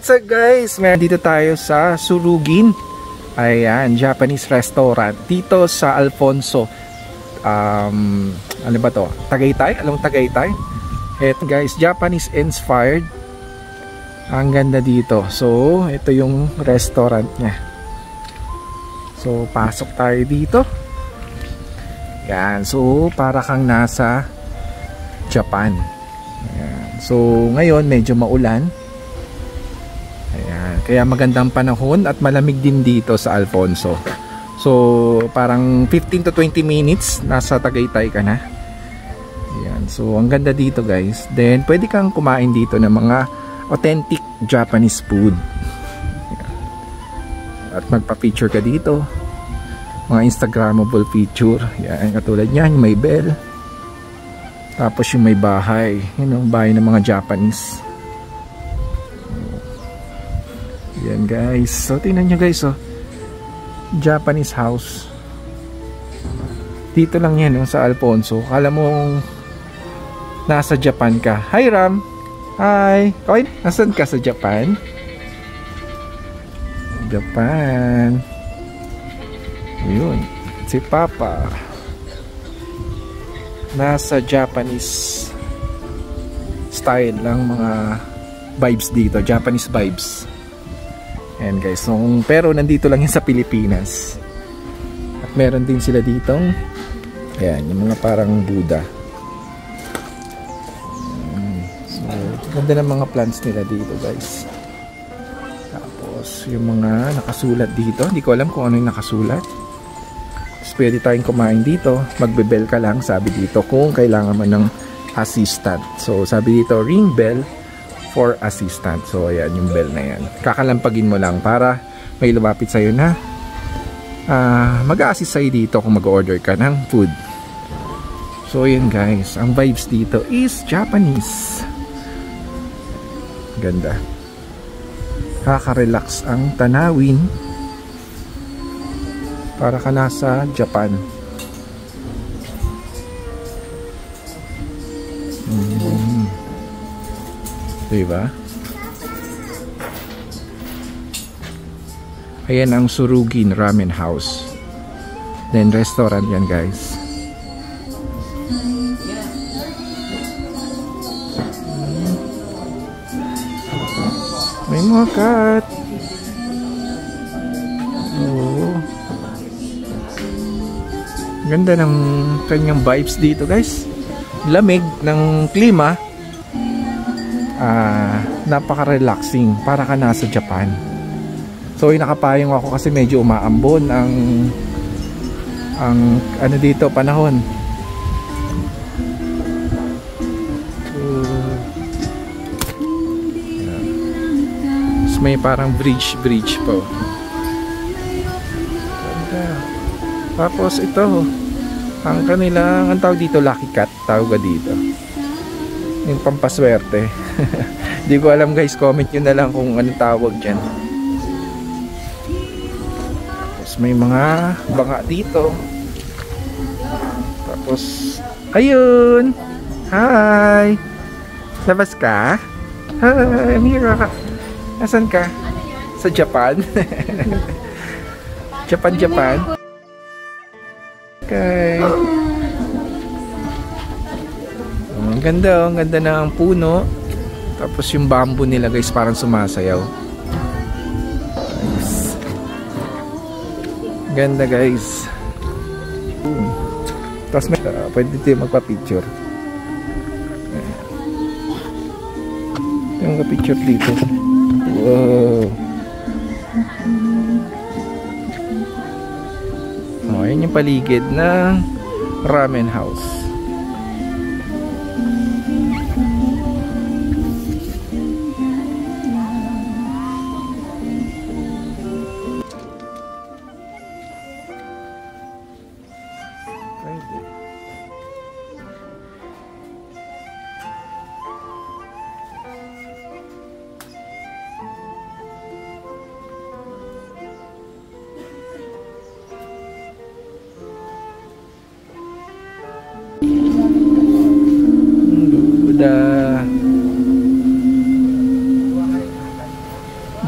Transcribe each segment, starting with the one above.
What's up guys? Dito tayo sa Surugin. Ayan, Japanese restaurant. Dito sa Alfonso. Ano ba to? Tagaytay? Along Tagaytay? Eto guys, Japanese inspired. Ang ganda dito. So, ito yung restaurant niya. So, pasok tayo dito. Ayan, so para kang nasa Japan. Ayan. So, ngayon medyo maulan. Ayan, kaya magandang panahon at malamig din dito sa Alfonso. So, parang 15 to 20 minutes nasa Tagaytay ka na. Ayan, so ang ganda dito guys. Then, pwede kang kumain dito ng mga authentic Japanese food. Ayan. At magpa-feature ka dito. Mga Instagrammable feature. Ayan, katulad niyan, may bell. Tapos yung may bahay. Yun ang bahay ng mga Japanese. Yan guys. So tingnan nyo guys, oh. Japanese house. Dito lang yan, sa Alfonso. Kala mong nasa Japan ka. Hi Ram. Hi. Koy, nasan ka sa Japan? Japan. Yun. Si Papa. Nasa Japanese style lang mga vibes dito. Japanese vibes. Ayan guys, so, pero nandito lang yun sa Pilipinas. At meron din sila ditong ayan, yung mga parang Buddha. So, ganda ng mga plants nila dito guys. Tapos yung mga nakasulat dito, hindi ko alam kung ano yung nakasulat. Tapos pwede tayong kumain dito. Magbe-bell ka lang, sabi dito, kung kailangan mo ng assistant. So sabi dito, ring bell for assistant. So ayan yung bell na yan. Kakalampagin mo lang para may lumapit sa'yo na mag-a-assist sa'yo dito kung mag-order ka ng food. So ayan guys, ang vibes dito is Japanese. Ganda. Kaka-relax ang tanawin. Para ka nasa Japan. Diba? Ayan ang Surugin Ramen House. Then restaurant yan guys. May mga cat. Oh. Ganda ng kanyang vibes dito guys. Lamig ng klima. Napaka-relaxing, para ka nasa Japan. So nakapayong ako kasi medyo umaambon ang ano dito panahon. So, yeah. May parang bridge po. Tapos ito ang kanilang, ang tawag dito, lucky cat tawag dito, yung pampaswerte. Hindi ko alam guys, comment nyo na lang kung anong tawag dyan. Tapos may mga banga dito. Tapos ayun, hi, labas ka? Hi, Mira, nasan ka? Sa Japan? Japan. Okay. Ang ganda ng puno. Tapos yung bamboo nila guys parang sumasayaw. Nice. Ganda guys. Tapos may pwede tayo magpa-picture. Yung picture dito. Wow. Oh, yan yung paligid ng ramen house.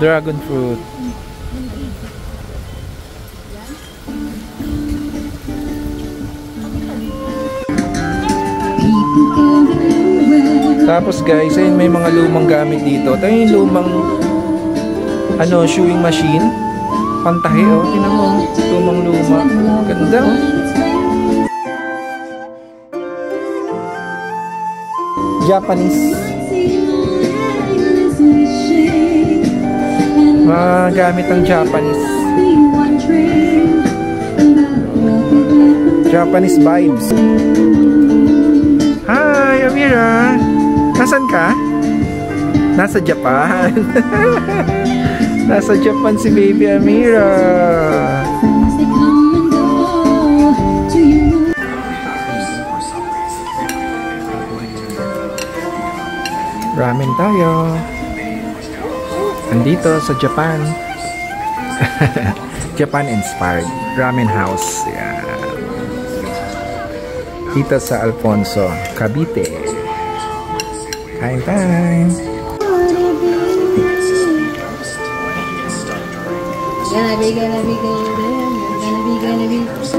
Dragon fruit. Tapos guys, ayun, may mga lumang gamit dito. Ito yung lumang shoeing machine. Pantahe, oh. Tingnan mo. Lumang luma. Ganda, oh. Japanese. Mga gamit ng Japanese. Japanese vibes. Hi, Amira. Nasaan ka? Nasa Japan. Nasa Japan si baby Amira. Ramen tayo. Andito sa Japan. Japan inspired ramen house. Yeah. Dito sa Alfonso, Cavite. Kain time. Gonna be.